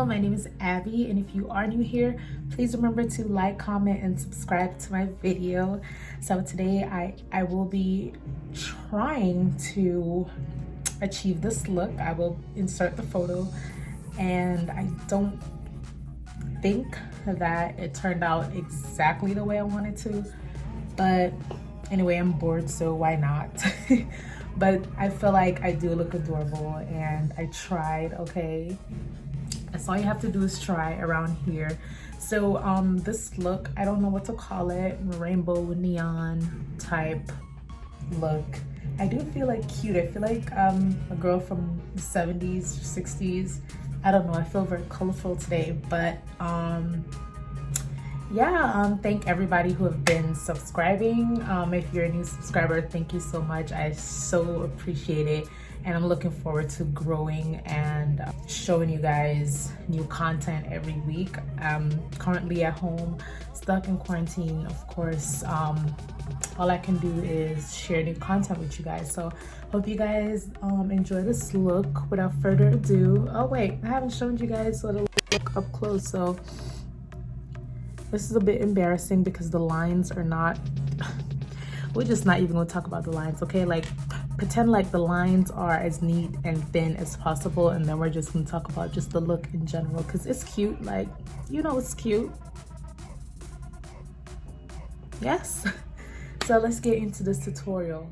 channel. My name is Abby, and if you are new here, please remember to like, comment, and subscribe to my video. So today I will be trying to achieve this look. I will insert the photo, and I don't think that it turned out exactly the way I wanted to, but anyway, I'm bored, so why not? But I feel like I do look adorable, and I tried. Okay, that's all you have to do is try around here. So this look, I don't know what to call it, rainbow neon type look. I do feel like cute. I feel like a girl from the 70s, 60s. I don't know, I feel very colorful today, but yeah, thank everybody who have been subscribing. If you're a new subscriber, thank you so much. I so appreciate it, and I'm looking forward to growing and showing you guys new content every week. I'm currently at home, stuck in quarantine. Of course, all I can do is share new content with you guys. So hope you guys enjoy this look. Without further ado, oh wait, I haven't shown you guys what it look up close. So this is a bit embarrassing because the lines are not, we're just not even gonna talk about the lines, okay? Like, pretend like the lines are as neat and thin as possible, and then we're just gonna talk about just the look in general, because it's cute. Like, you know, it's cute. Yes. So let's get into this tutorial.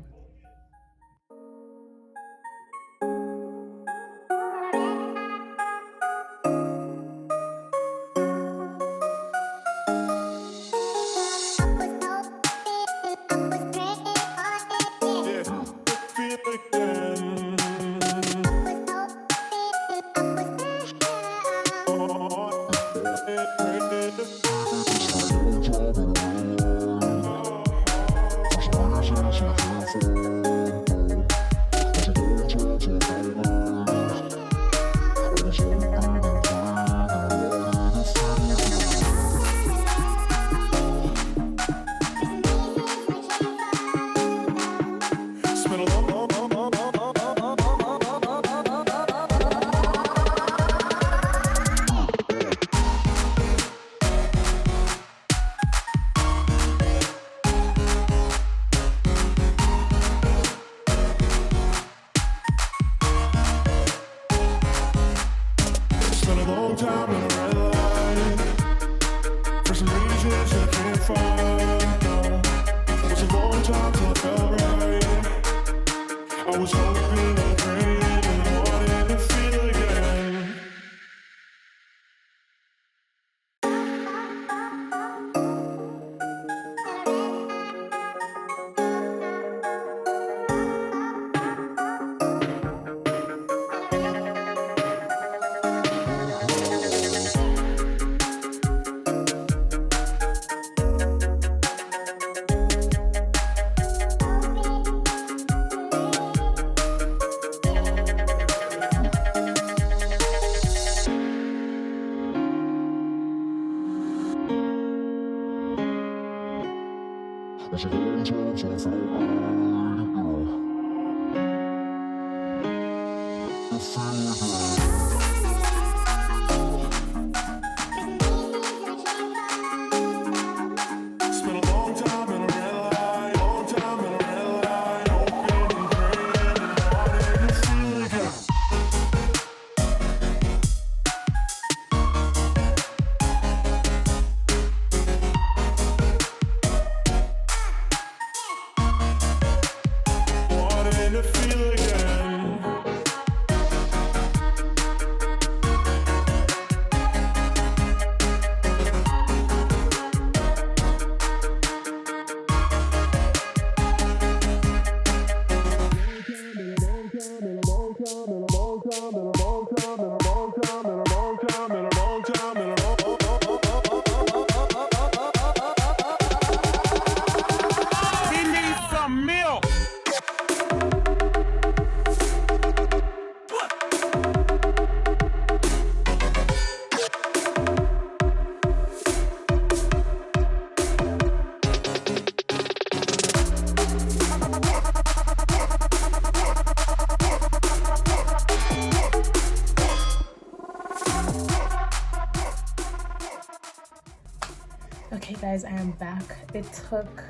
Okay guys, I am back. It took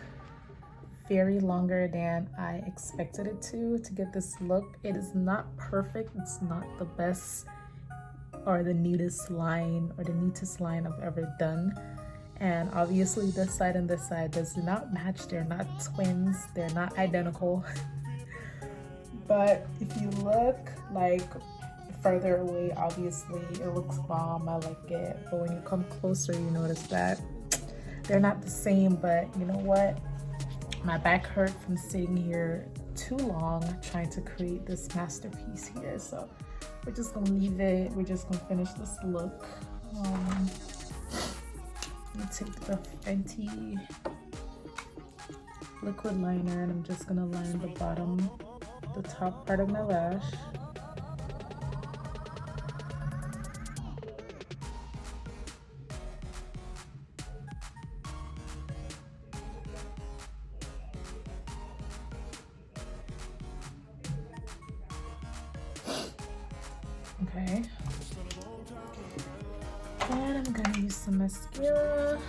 very longer than I expected it to get this look. It is not perfect. It's not the best or the neatest line or the neatest line I've ever done. And obviously this side and this side does not match. They're not twins. They're not identical. But if you look like further away, obviously it looks bomb. I like it. But when you come closer, you notice that they're not the same. But you know what? My back hurt from sitting here too long trying to create this masterpiece here. So we're just gonna leave it. We're just gonna finish this look. Let me take the Fenty liquid liner and I'm just gonna line the bottom, the top part of my lash. Okay, and I'm gonna use some mascara.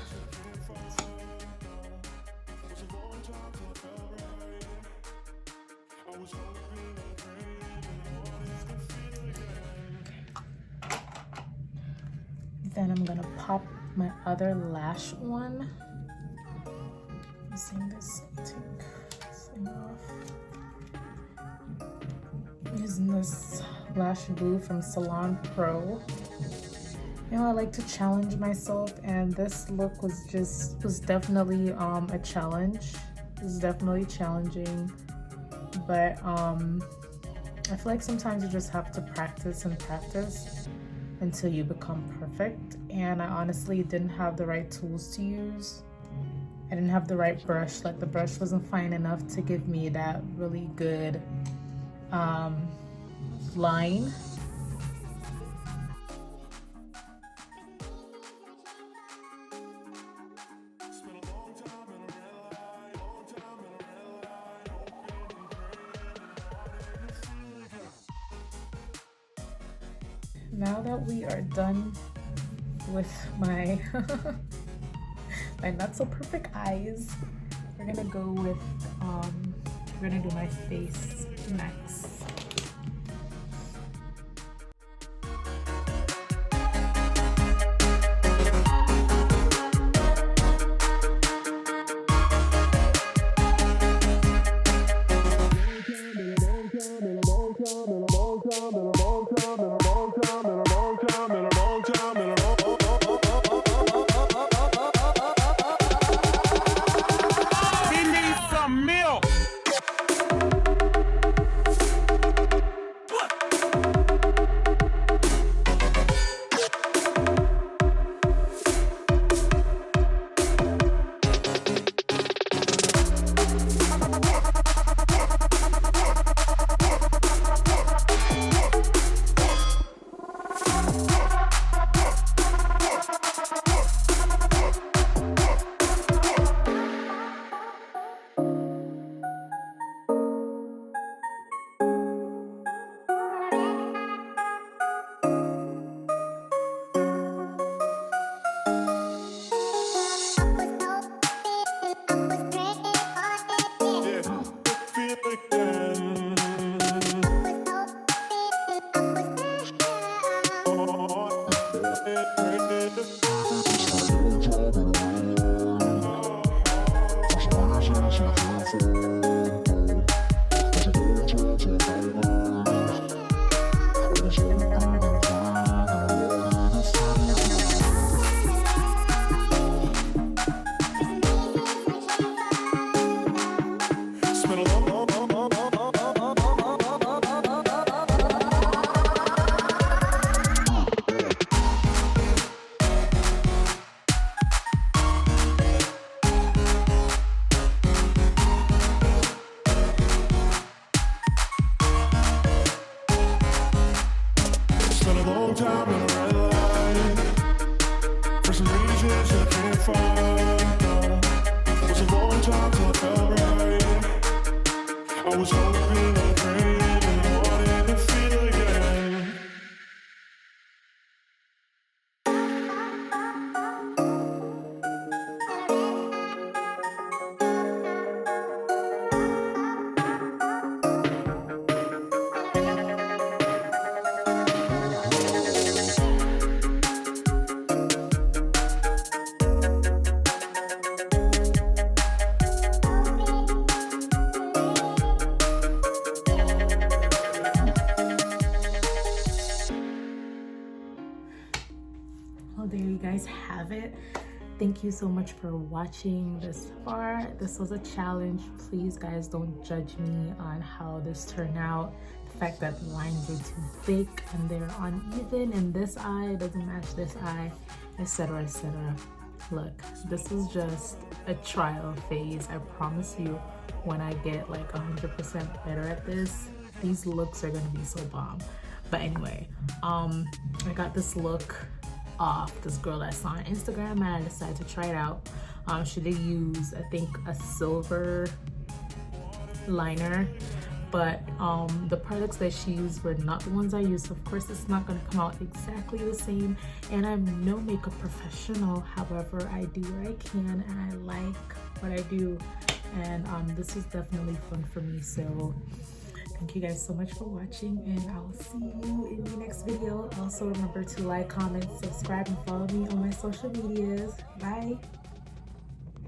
Then I'm gonna pop my other lash one. Using this, take this thing off. Using this lash glue from Salon Pro. You know, I like to challenge myself, and this look was definitely a challenge. It was definitely challenging, but I feel like sometimes you just have to practice and practice until you become perfect. And I honestly didn't have the right tools to use. I didn't have the right brush. Like the brush wasn't fine enough to give me that really good line. Now that we are done with my my not so perfect eyes, we're gonna go with we're gonna do my face next. thank you so much for watching this far. This was a challenge. Please guys, don't judge me on how this turned out. The fact that the lines are too thick and they're uneven and this eye doesn't match this eye, etc, etc. Look, this is just a trial phase. I promise you, when I get like 100% better at this, these looks are gonna be so bomb. But anyway, I got this look off this girl that I saw on Instagram and I decided to try it out. She did use, I think, a silver liner, but the products that she used were not the ones I used, so of course it's not going to come out exactly the same, and I'm no makeup professional. However, I do what I can and I like what I do, and this was definitely fun for me. So thank you guys so much for watching, and I'll see you in the next video. Also remember to like, comment, subscribe, and follow me on my social medias. Bye.